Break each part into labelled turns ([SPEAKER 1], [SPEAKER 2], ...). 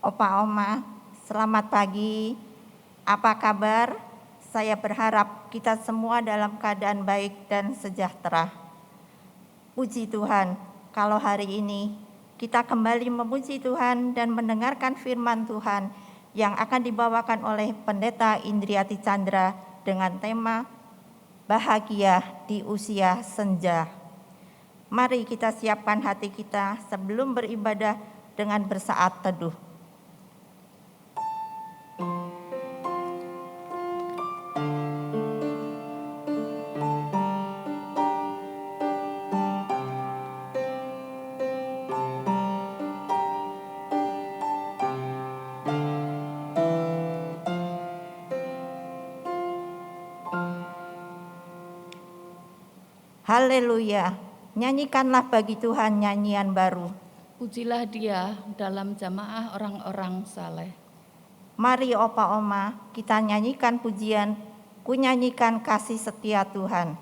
[SPEAKER 1] Opa Oma, selamat pagi. Apa kabar? Saya berharap kita semua dalam keadaan baik dan sejahtera. Puji Tuhan, kalau hari ini kita kembali memuji Tuhan dan mendengarkan firman Tuhan yang akan dibawakan oleh Pendeta Indriati Chandra dengan tema Bahagia di Usia Senja. Mari kita siapkan hati kita sebelum beribadah dengan bersaat teduh. Haleluya, nyanyikanlah bagi Tuhan nyanyian baru.
[SPEAKER 2] Pujilah Dia dalam jamaah orang-orang saleh.
[SPEAKER 1] Mari Opa Oma, kita nyanyikan pujian, ku nyanyikan kasih setia Tuhan.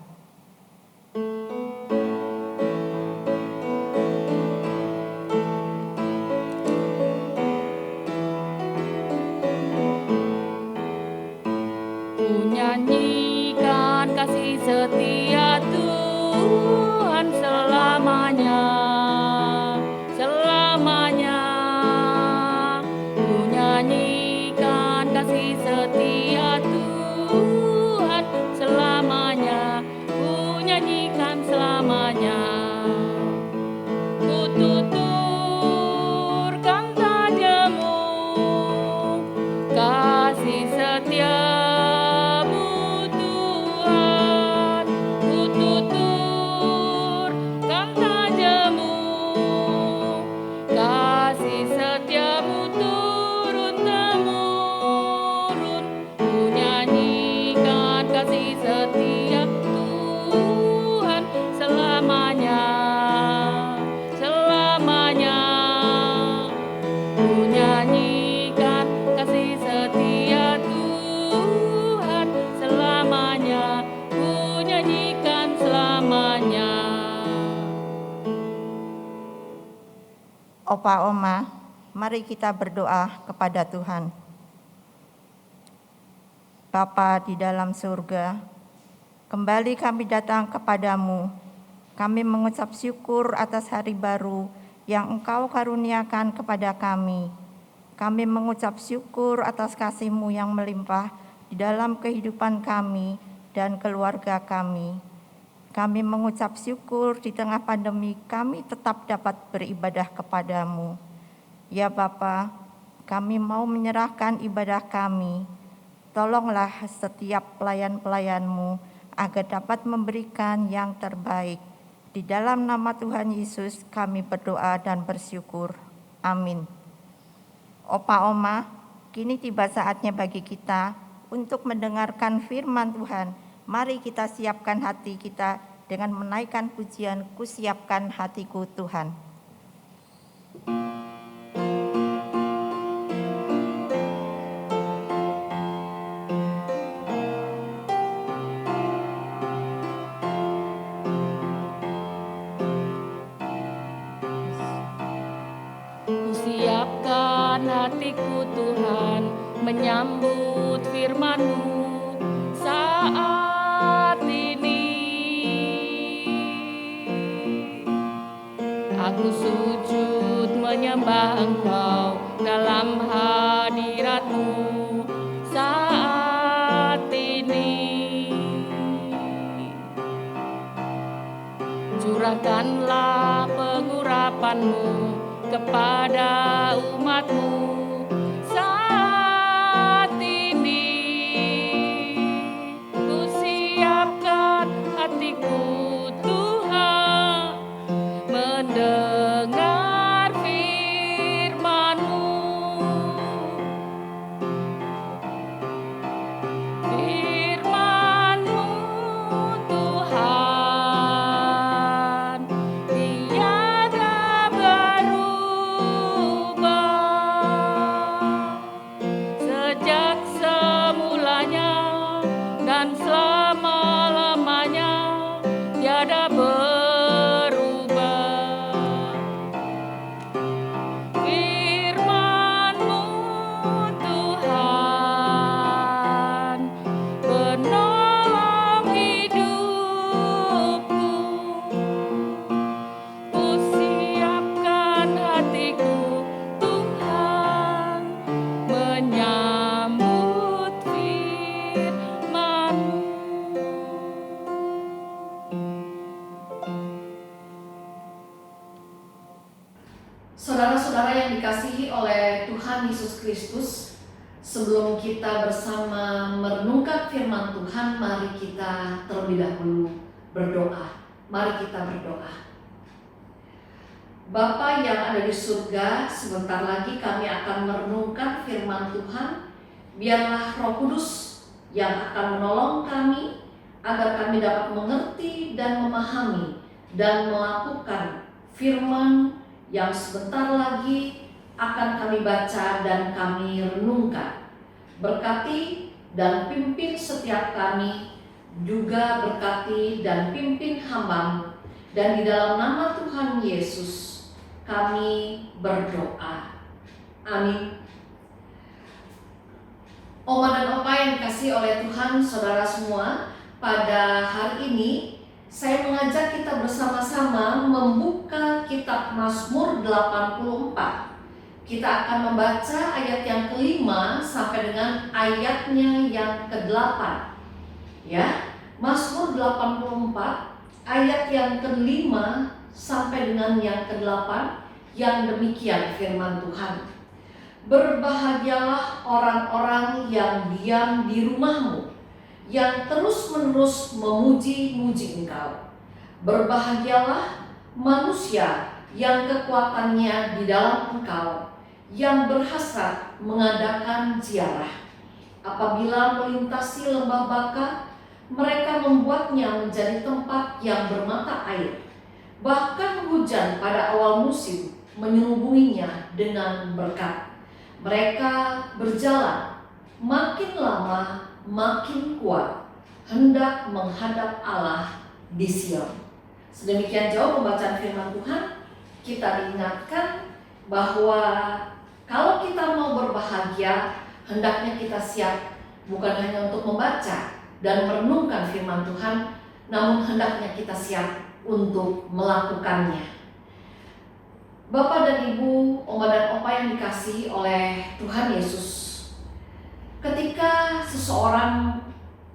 [SPEAKER 2] Ku nyanyikan kasih setia Tuhan selamanya, selamanya. Ku nyanyikan kasih setia Tuhan selamanya, ku nyanyikan selamanya. Ku tuturkan padamu kasih setiamu Tuhan, ku tuturkan padamu kasih setiamu turun-temurun. Ku nyanyikan kasih setia Tuhan selamanya, selamanya. Ku nyanyikan kasih setia Tuhan selamanya, ku nyanyikan selamanya.
[SPEAKER 1] Opa Oma, mari kita berdoa kepada Tuhan. Bapa di dalam surga, kembali kami datang kepadamu. Kami mengucap syukur atas hari baru yang Engkau karuniakan kepada kami. Kami mengucap syukur atas kasih-Mu yang melimpah di dalam kehidupan kami dan keluarga kami. Kami mengucap syukur di tengah pandemi kami tetap dapat beribadah kepadamu. Ya Bapa, kami mau menyerahkan ibadah kami. Tolonglah setiap pelayan-pelayan-Mu agar dapat memberikan yang terbaik. Di dalam nama Tuhan Yesus kami berdoa dan bersyukur. Amin. Opa Oma, kini tiba saatnya bagi kita untuk mendengarkan firman Tuhan. Mari kita siapkan hati kita dengan menaikkan pujian, ku siapkan hatiku Tuhan.
[SPEAKER 2] Ku siapkan hatiku Tuhan menyambut firman-Mu saat ini. Aku sujud menyembah Engkau dalam hadirat-Mu saat ini. Curahkanlah pengurapan-Mu kepada umat-Mu saat ini. Ku siapkan hatiku Tuhan mendengar firman-Mu. Firman-Mu Tuhan tiada berubah, sejak semulanya dan selama-lamanya
[SPEAKER 3] Yesus Kristus, sebelum kita bersama merenungkan firman Tuhan, mari kita terlebih dahulu berdoa. Mari kita berdoa. Bapa yang ada di surga, sebentar lagi kami akan merenungkan firman Tuhan. Biarlah Roh Kudus yang akan menolong kami agar kami dapat mengerti dan memahami dan melakukan firman yang sebentar lagi akan kami baca dan kami renungkan. Berkati dan pimpin setiap kami, juga berkati dan pimpin hamba-Mu. Dan di dalam nama Tuhan Yesus kami berdoa. Amin. Oma dan opa yang dikasihi oleh Tuhan, saudara semua, pada hari ini saya mengajak kita bersama-sama membuka kitab Mazmur 84. Kita akan membaca ayat yang kelima sampai dengan ayatnya yang ke-8. Ya, Mazmur 84 ayat yang kelima sampai dengan yang ke-8, yang demikian firman Tuhan. Berbahagialah orang-orang yang diam di rumah-Mu, yang terus-menerus memuji-muji Engkau. Berbahagialah manusia yang kekuatannya di dalam Engkau, yang berhasrat mengadakan ziarah. Apabila melintasi lembah Baka, mereka membuatnya menjadi tempat yang bermata air. Bahkan hujan pada awal musim menyelubunginya dengan berkat. Mereka berjalan makin lama makin kuat, hendak menghadap Allah di Sion. Sedemikian jauh pembacaan firman Tuhan. Kita diingatkan bahwa kalau kita mau berbahagia, hendaknya kita siap bukan hanya untuk membaca dan merenungkan firman Tuhan, namun hendaknya kita siap untuk melakukannya. Bapak dan Ibu, Oma dan Opa yang dikasihi oleh Tuhan Yesus, ketika seseorang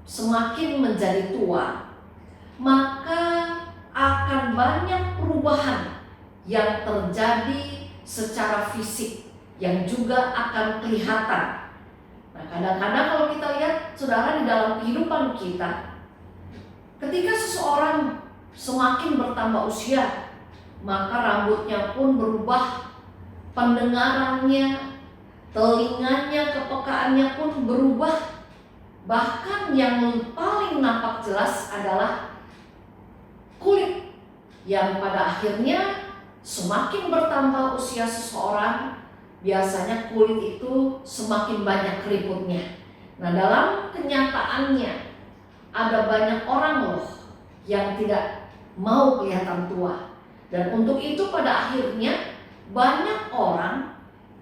[SPEAKER 3] semakin menjadi tua, maka akan banyak perubahan yang terjadi secara fisik yang juga akan kelihatan. Nah, kadang-kadang kalau kita lihat, saudara, di dalam kehidupan kita, ketika seseorang semakin bertambah usia, maka rambutnya pun berubah, pendengarannya, telinganya, kepekaannya pun berubah. Bahkan yang paling nampak jelas adalah kulit, yang pada akhirnya semakin bertambah usia seseorang, biasanya kulit itu semakin banyak keriputnya. Nah, dalam kenyataannya ada banyak orang loh yang tidak mau kelihatan tua. Dan untuk itu pada akhirnya banyak orang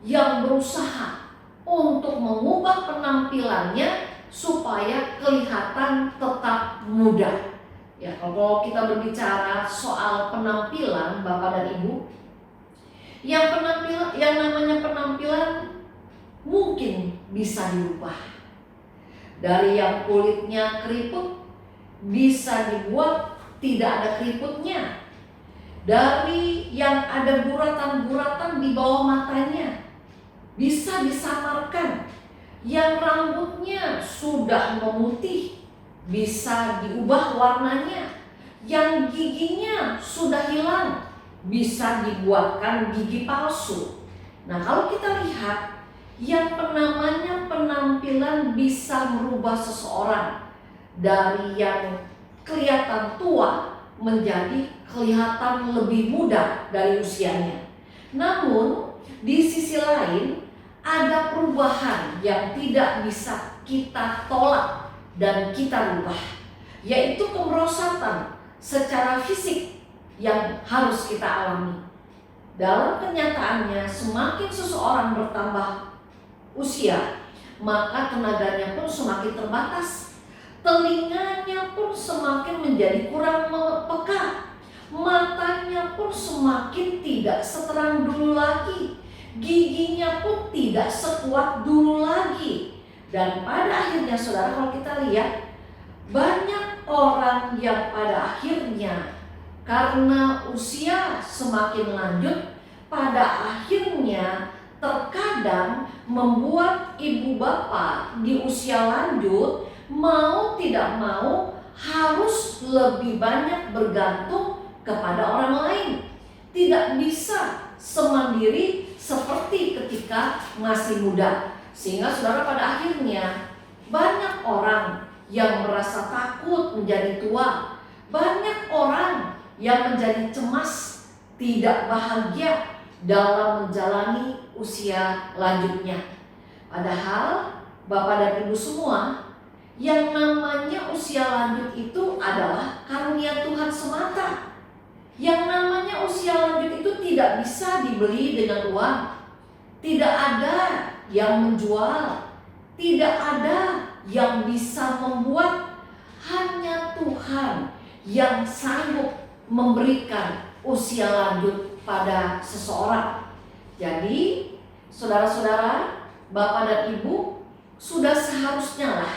[SPEAKER 3] yang berusaha untuk mengubah penampilannya supaya kelihatan tetap muda. Ya, kalau kita berbicara soal penampilan Bapak dan Ibu, yang namanya penampilan mungkin bisa dirubah. Dari yang kulitnya keriput bisa dibuat tidak ada keriputnya. Dari yang ada buratan-buratan di bawah matanya bisa disamarkan. Yang rambutnya sudah memutih bisa diubah warnanya. Yang giginya sudah hilang bisa dibuatkan gigi palsu. Nah, kalau kita lihat, yang namanya penampilan bisa merubah seseorang dari yang kelihatan tua menjadi kelihatan lebih muda dari usianya. Namun di sisi lain ada perubahan yang tidak bisa kita tolak dan kita rubah, yaitu kemerosatan secara fisik yang harus kita alami. Dalam kenyataannya, semakin seseorang bertambah usia, maka tenaganya pun semakin terbatas. Telinganya pun semakin menjadi kurang peka. Matanya pun semakin tidak seterang dulu lagi. Giginya pun tidak sekuat dulu lagi. Dan pada akhirnya, saudara, kalau kita lihat, banyak orang yang pada akhirnya karena usia semakin lanjut, pada akhirnya terkadang membuat ibu bapak di usia lanjut mau tidak mau harus lebih banyak bergantung kepada orang lain. Tidak bisa semandiri seperti ketika masih muda. Sehingga saudara, pada akhirnya banyak orang yang merasa takut menjadi tua. Banyak orang yang menjadi cemas, tidak bahagia dalam menjalani usia lanjutnya. Padahal Bapak dan Ibu semua, yang namanya usia lanjut itu adalah karunia Tuhan semata. Yang namanya usia lanjut itu tidak bisa dibeli dengan uang. Tidak ada yang menjual, tidak ada yang bisa membuat. Hanya Tuhan yang sanggup memberikan usia lanjut pada seseorang. Jadi saudara-saudara, Bapak dan Ibu, sudah seharusnya lah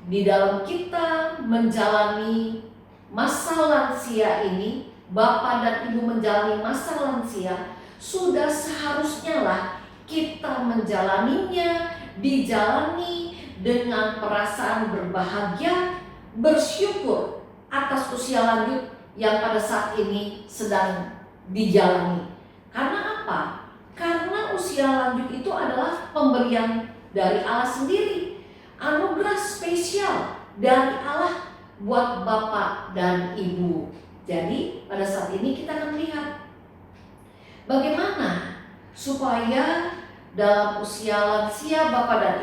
[SPEAKER 3] di dalam kita menjalani masa lansia ini, Bapak dan Ibu menjalani masa lansia, sudah seharusnya lah kita menjalaninya, dijalani dengan perasaan berbahagia, bersyukur atas usia lanjut yang pada saat ini sedang dijalani. Karena apa? Karena usia lanjut itu adalah pemberian dari Allah sendiri, anugerah spesial dari Allah buat Bapak dan Ibu. Jadi pada saat ini kita akan lihat bagaimana supaya dalam usia lansia Bapak dan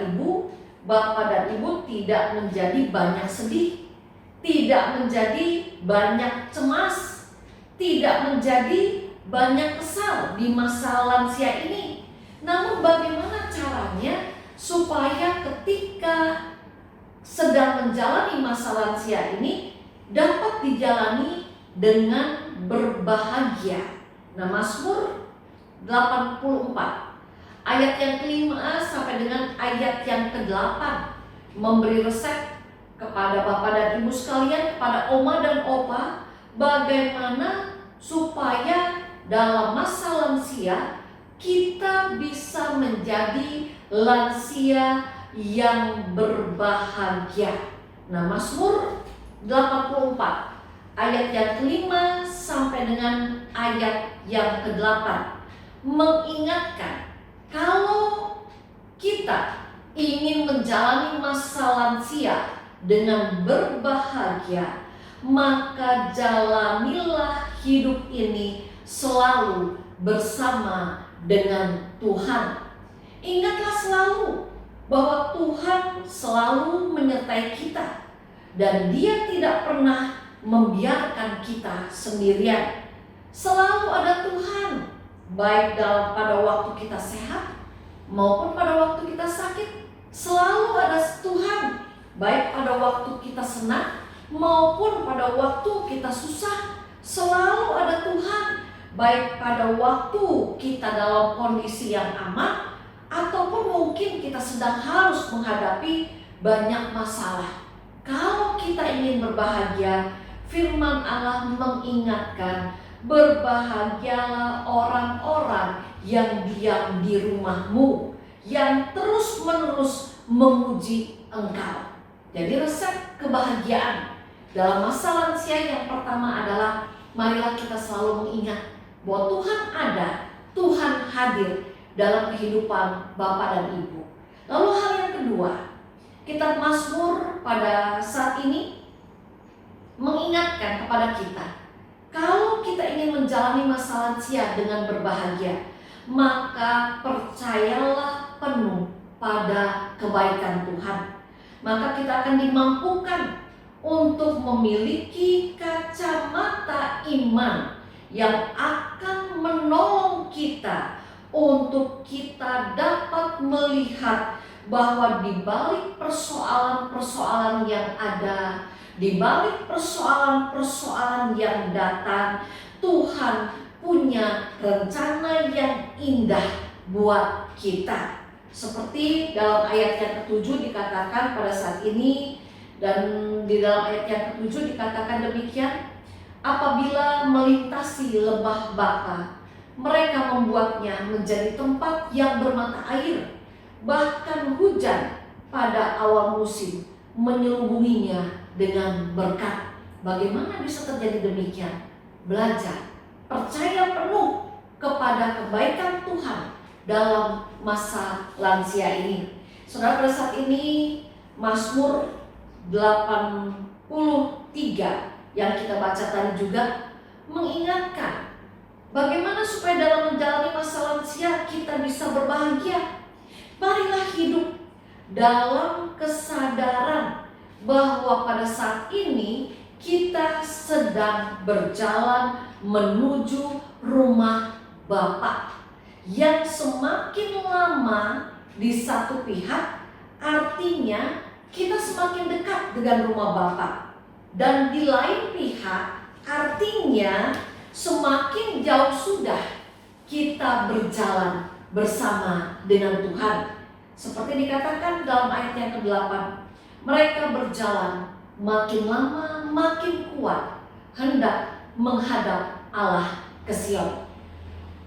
[SPEAKER 3] Ibu tidak menjadi banyak sedih, tidak menjadi banyak cemas, tidak menjadi banyak kesal di masa lansia ini. Namun bagaimana caranya supaya ketika sedang menjalani masa lansia ini dapat dijalani dengan berbahagia. Nah, Mazmur 84 ayat yang ke-5 sampai dengan ayat yang ke-8 memberi resep kepada Bapak dan Ibu sekalian, kepada Oma dan Opa, bagaimana supaya dalam masa lansia kita bisa menjadi lansia yang berbahagia. Nah, Mazmur 84 ayat yang ke-5 sampai dengan ayat yang ke-8 mengingatkan kalau kita ingin menjalani masa lansia dengan berbahagia, maka jalanilah hidup ini selalu bersama dengan Tuhan. Ingatlah selalu bahwa Tuhan selalu menyertai kita dan Dia tidak pernah membiarkan kita sendirian. Selalu ada Tuhan, baik pada waktu kita sehat maupun pada waktu kita sakit. Selalu ada Tuhan, baik pada waktu kita senang maupun pada waktu kita susah. Selalu ada Tuhan, baik pada waktu kita dalam kondisi yang aman ataupun mungkin kita sedang harus menghadapi banyak masalah. Kalau kita ingin berbahagia, firman Allah mengingatkan, berbahagialah orang-orang yang diam di rumahmu, yang terus-menerus memuji engkau. Jadi resep kebahagiaan dalam masa lansia yang pertama adalah marilah kita selalu mengingat bahwa Tuhan ada, Tuhan hadir dalam kehidupan Bapak dan Ibu. Lalu hal yang kedua, kitab Mazmur pada saat ini mengingatkan kepada kita, kalau kita ingin menjalani masa lansia dengan berbahagia, maka percayalah penuh pada kebaikan Tuhan. Maka kita akan dimampukan untuk memiliki kacamata iman yang akan menolong kita untuk kita dapat melihat bahwa di balik persoalan-persoalan yang ada, di balik persoalan-persoalan yang datang, Tuhan punya rencana yang indah buat kita. Seperti dalam ayat yang ke-7 dikatakan pada saat ini, dan di dalam ayat yang ke-7 dikatakan demikian, apabila melintasi lembah Baka, mereka membuatnya menjadi tempat yang bermata air. bahkan hujan pada awal musim menyelubunginya dengan berkat. Bagaimana bisa terjadi demikian? Belajar, percaya penuh kepada kebaikan Tuhan dalam masa lansia ini. Saudara, pada saat ini Mazmur 83 yang kita baca tadi juga mengingatkan bagaimana supaya dalam menjalani masa lansia kita bisa berbahagia. Marilah hidup dalam kesadaran bahwa pada saat ini kita sedang berjalan menuju rumah Bapa yang semakin lama di satu pihak artinya kita semakin dekat dengan rumah Bapa, dan di lain pihak artinya semakin jauh sudah kita berjalan bersama dengan Tuhan. Seperti dikatakan dalam ayat yang ke-8, mereka berjalan makin lama makin kuat hendak menghadap Allah ke Sion.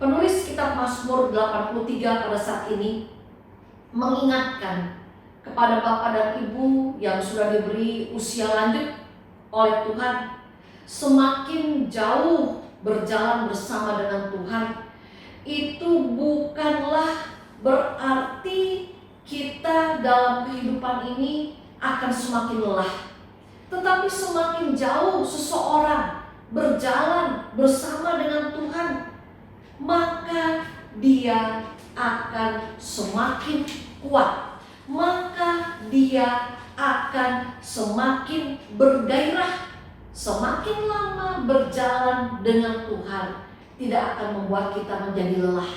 [SPEAKER 3] Penulis kitab Mazmur 83 pada saat ini mengingatkan kepada bapak dan ibu yang sudah diberi usia lanjut oleh Tuhan, semakin jauh berjalan bersama dengan Tuhan itu bukanlah berarti kita dalam kehidupan ini akan semakin lelah, tetapi semakin jauh seseorang berjalan bersama dengan Tuhan, maka dia akan semakin kuat, maka dia akan semakin bergairah. Semakin lama berjalan dengan Tuhan tidak akan membuat kita menjadi lelah.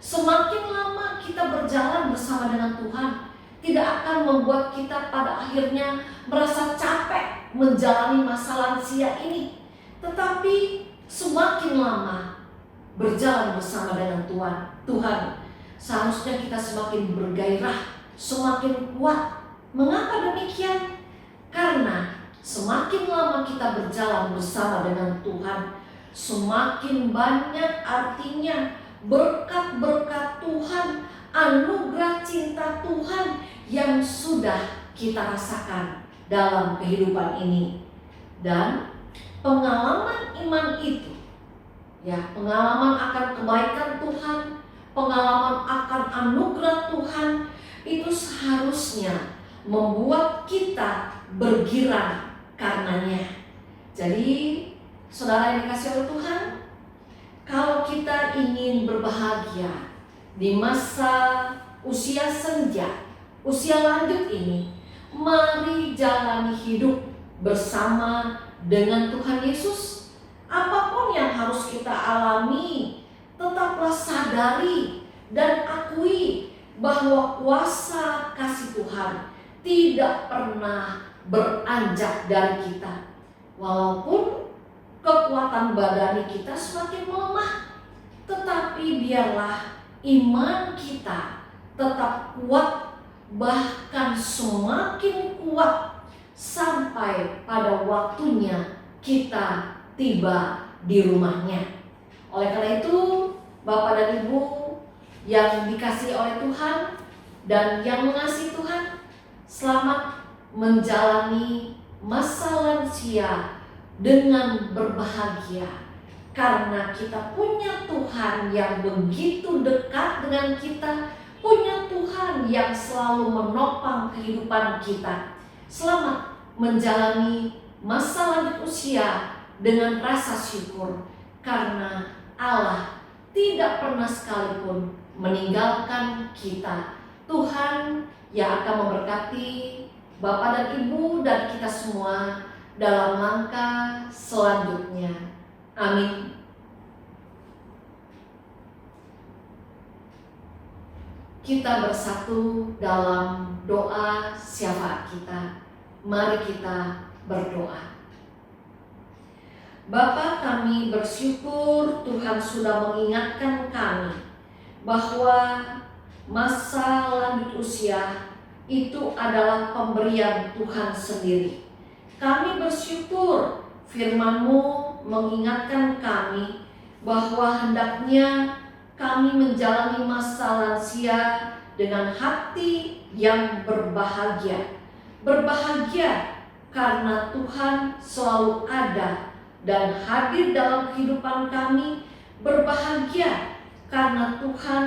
[SPEAKER 3] Semakin lama kita berjalan bersama dengan Tuhan tidak akan membuat kita pada akhirnya merasa capek menjalani masa lansia ini. Tetapi semakin lama berjalan bersama dengan Tuhan, seharusnya kita semakin bergairah, semakin kuat. Mengapa demikian? Karena semakin lama kita berjalan bersama dengan Tuhan, semakin banyak artinya berkat-berkat Tuhan, anugerah cinta Tuhan yang sudah kita rasakan dalam kehidupan ini. Dan pengalaman iman itu, ya, pengalaman akan kebaikan Tuhan, pengalaman akan anugerah Tuhan itu seharusnya membuat kita bergirang karenanya. Jadi saudara yang dikasihi oleh Tuhan, kalau kita ingin berbahagia di masa usia senja, usia lanjut ini, mari jalani hidup bersama dengan Tuhan Yesus. Apapun yang harus kita alami, tetaplah sadari dan akui bahwa kuasa kasih Tuhan tidak pernah beranjak dari kita. Walaupun kekuatan badani kita semakin melemah, tetapi biarlah iman kita tetap kuat, bahkan semakin kuat sampai pada waktunya kita tiba di rumahnya. Oleh karena itu, Bapak dan Ibu yang dikasihi oleh Tuhan dan yang mengasihi Tuhan, selamat menjalani masa lansia dengan berbahagia, karena kita punya Tuhan yang begitu dekat dengan kita, punya Tuhan yang selalu menopang kehidupan kita. Selamat menjalani masa lanjut usia dengan rasa syukur, karena Allah tidak pernah sekalipun meninggalkan kita. Tuhan yang akan memberkati Bapak dan Ibu dan kita semua dalam langkah selanjutnya. Amin. Kita bersatu dalam doa syafaat kita. Mari kita berdoa. Bapa, kami bersyukur Tuhan sudah mengingatkan kami bahwa masa lanjut usia itu adalah pemberian Tuhan sendiri. Kami bersyukur firman-Mu mengingatkan kami bahwa hendaknya kami menjalani masa lansia dengan hati yang berbahagia. Berbahagia karena Tuhan selalu ada dan hadir dalam kehidupan kami. Berbahagia karena Tuhan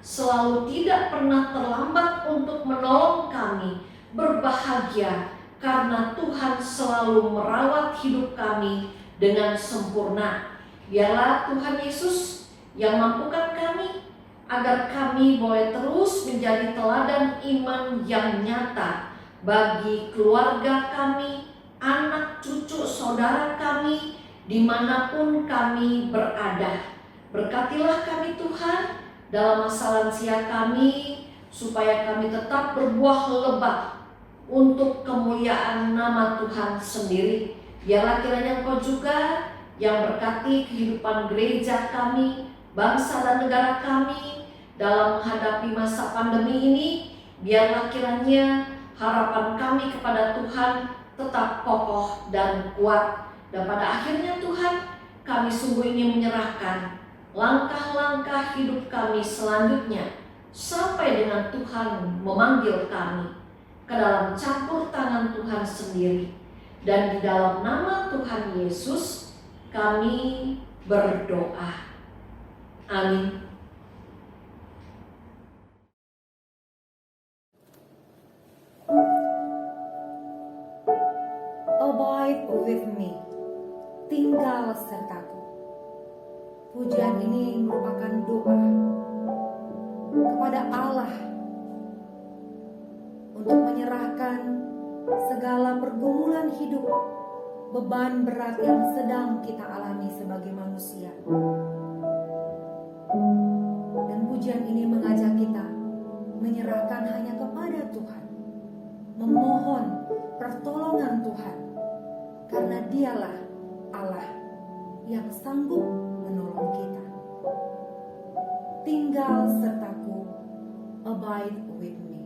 [SPEAKER 3] selalu tidak pernah terlambat untuk menolong kami. Berbahagia karena Tuhan selalu merawat hidup kami dengan sempurna. Biarlah Tuhan Yesus yang mampukan kami agar kami boleh terus menjadi teladan iman yang nyata bagi keluarga kami, anak cucu saudara kami, dimanapun kami berada. Berkatilah kami Tuhan dalam masa lansia kami, supaya kami tetap berbuah lebat untuk kemuliaan nama Tuhan sendiri. Biarlah kiranya Engkau juga yang berkati kehidupan gereja kami, bangsa dan negara kami dalam menghadapi masa pandemi ini. Biarlah kiranya harapan kami kepada Tuhan tetap kokoh dan kuat. Dan pada akhirnya Tuhan, kami sungguh ingin menyerahkan langkah-langkah hidup kami selanjutnya sampai dengan Tuhan memanggil kami ke dalam campur tangan Tuhan sendiri. Dan di dalam nama Tuhan Yesus kami berdoa. Amin.
[SPEAKER 4] Abide with me, tinggal sertaku. Pujian ini merupakan doa kepada Allah untuk menyerahkan segala pergumulan hidup, beban berat yang sedang kita alami sebagai manusia. Dan pujian ini mengajak kita menyerahkan hanya kepada Tuhan, memohon pertolongan Tuhan, karena Dialah Allah yang sanggup menolong kita. Tinggal sertaku, abide with me.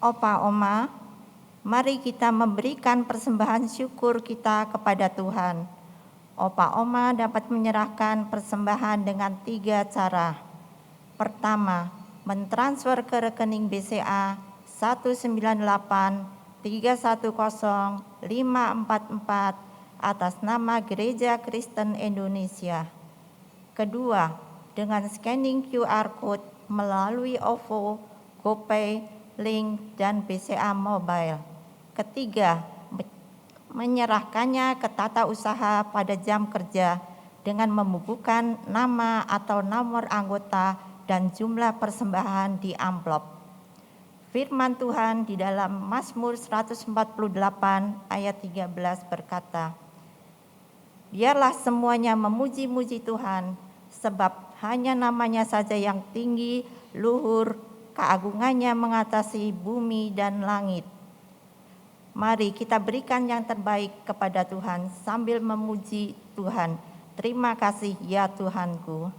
[SPEAKER 1] Opa, Oma, mari kita memberikan persembahan syukur kita kepada Tuhan. Opa, Oma dapat menyerahkan persembahan dengan 3 cara. Pertama, mentransfer ke rekening BCA 198310544 atas nama Gereja Kristen Indonesia. Kedua, dengan scanning QR Code melalui OVO, GoPay, Link, dan BCA Mobile. Ketiga, menyerahkannya ke tata usaha pada jam kerja dengan membubuhkan nama atau nomor anggota dan jumlah persembahan di amplop. Firman Tuhan di dalam Mazmur 148 ayat 13 berkata, "Biarlah semuanya memuji-muji Tuhan, sebab hanya namanya saja yang tinggi, luhur, keagungannya mengatasi bumi dan langit." Mari kita berikan yang terbaik kepada Tuhan sambil memuji Tuhan. Terima kasih ya Tuhanku.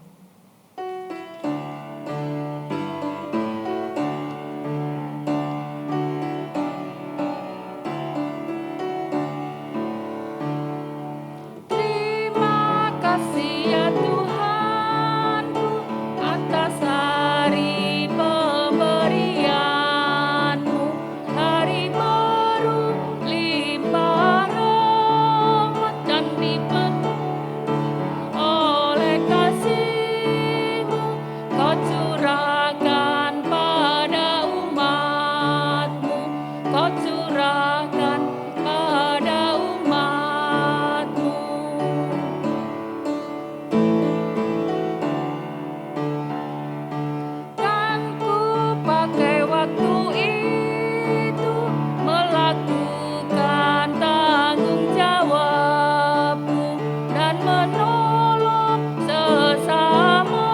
[SPEAKER 2] Terima kasih ya Tuhanku atas hari pemberian-Mu, hari baru limpah rahmat dan dipenuhi oleh kasih-Mu. Kau curahkan pada umat-Mu, Kau curahkan pada umat-Mu. Kan ku pakai waktu itu melakukan tanggung jawabku dan menolong sesamaku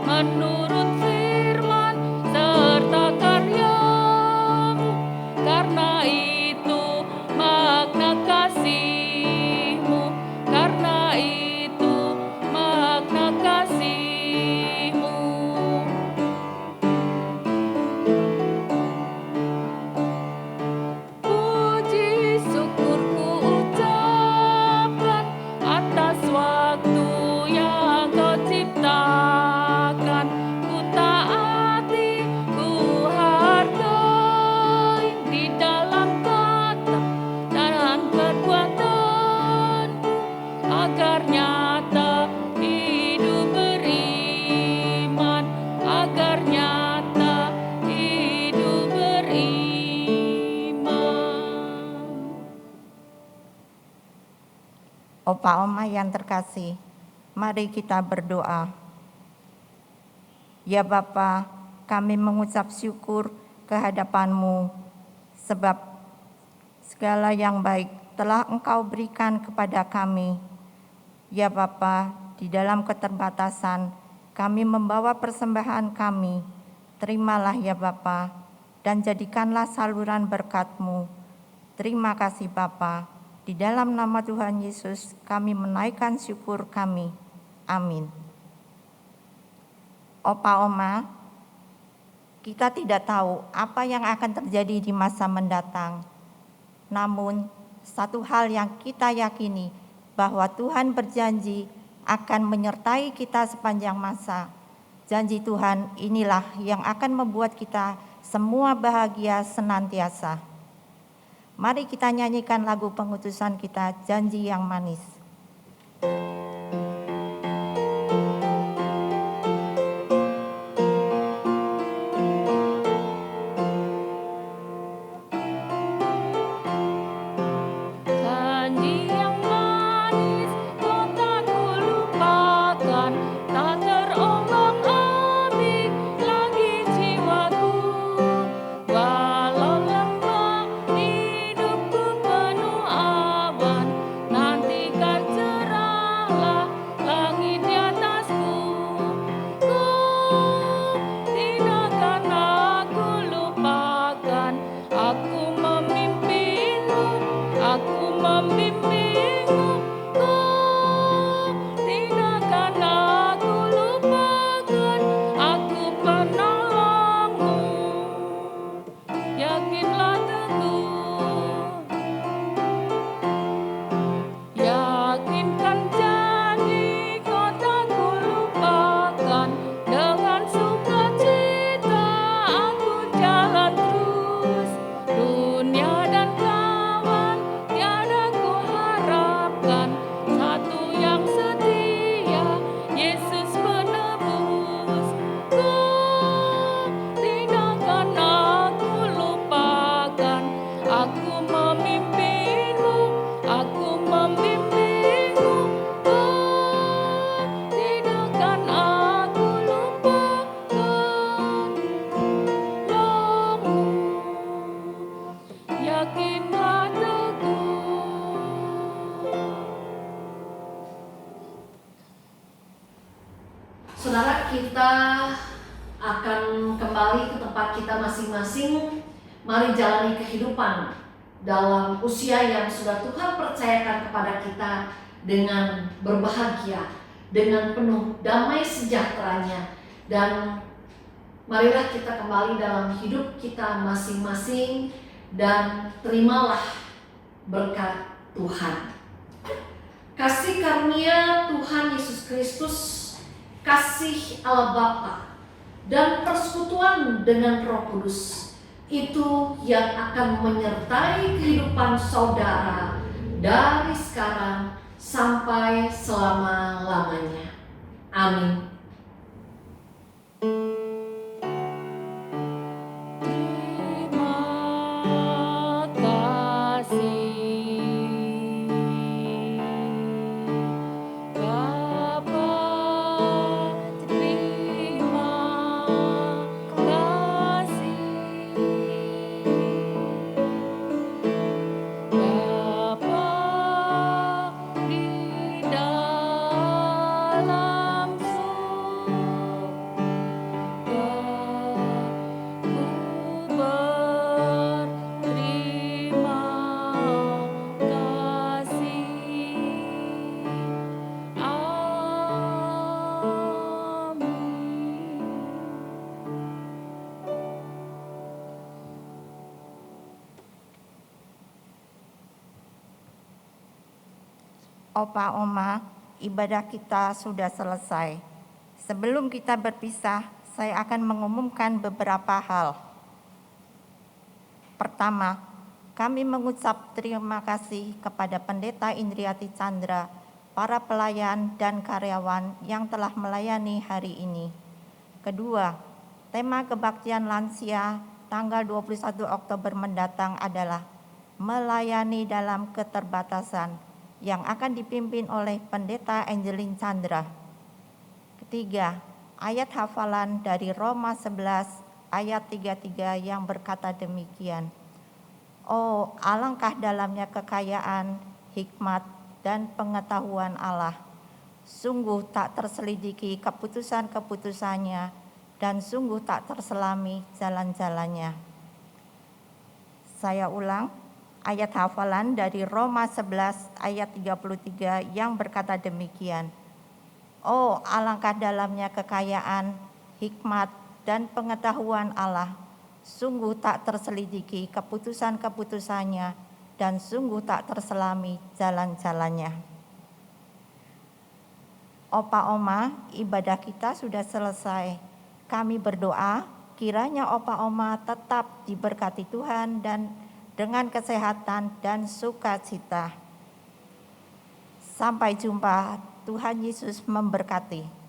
[SPEAKER 2] menurut firman serta karya-Mu. Karena itu makna kasih-Mu, karena itu makna kasih-Mu. Puji syukurku ucapkan atas waktu yang Kau ciptakan. Ku taati, ku hargai di dalam kata dan perbuatanku, agar nyata hidup beriman, agar nyata hidup beriman.
[SPEAKER 1] Opa, Oma yang terkasih, mari kita berdoa. Ya Bapa, kami mengucap syukur kehadapan-Mu, sebab segala yang baik telah Engkau berikan kepada kami. Ya Bapa, di dalam keterbatasan kami membawa persembahan kami. Terimalah ya Bapa, dan jadikanlah saluran berkat-Mu. Terima kasih Bapa. Di dalam nama Tuhan Yesus kami menaikkan syukur kami. Amin. Opa, Oma, kita tidak tahu apa yang akan terjadi di masa mendatang. Namun, satu hal yang kita yakini, bahwa Tuhan berjanji akan menyertai kita sepanjang masa. Janji Tuhan inilah yang akan membuat kita semua bahagia senantiasa. Mari kita nyanyikan lagu pengutusan kita, Janji yang Manis.
[SPEAKER 2] Janji yang manis, kau tak kulupakan, tak terombang-ambing lagi jiwaku. Walau lemah hidupku penuh awan, nantikan
[SPEAKER 3] Saudara, kita akan kembali ke tempat kita masing-masing. Mari jalani kehidupan dalam usia yang sudah Tuhan percayakan kepada kita dengan berbahagia, dengan penuh damai sejahteranya. Dan marilah kita kembali dalam hidup kita masing-masing dan terimalah berkat Tuhan. Kasih karunia Tuhan Yesus Kristus, kasih Allah Bapa, dan persekutuan dengan Roh Kudus itu yang akan menyertai kehidupan saudara dari sekarang sampai selama-lamanya. Amin.
[SPEAKER 1] Opa Oma, ibadah kita sudah selesai. Sebelum kita berpisah, saya akan mengumumkan beberapa hal. Pertama, kami mengucap terima kasih kepada Pendeta Indriati Chandra, para pelayan dan karyawan yang telah melayani hari ini. Kedua, tema kebaktian lansia tanggal 21 Oktober mendatang adalah melayani dalam keterbatasan, yang akan dipimpin oleh Pendeta Angelin Chandra. Ketiga, ayat hafalan dari Roma 11 ayat 33 yang berkata demikian. Oh, alangkah dalamnya kekayaan, hikmat, dan pengetahuan Allah. Sungguh tak terselidiki keputusan-keputusannya, dan sungguh tak terselami jalan-jalannya. Saya ulang, ayat hafalan dari Roma 11 ayat 33 yang berkata demikian. Oh, alangkah dalamnya kekayaan, hikmat, dan pengetahuan Allah. Sungguh tak terselidiki keputusan-keputusannya, dan sungguh tak terselami jalan-jalannya. Opa Oma, ibadah kita sudah selesai. Kami berdoa kiranya Opa Oma tetap diberkati Tuhan dan dengan kesehatan dan sukacita. Sampai jumpa, Tuhan Yesus memberkati.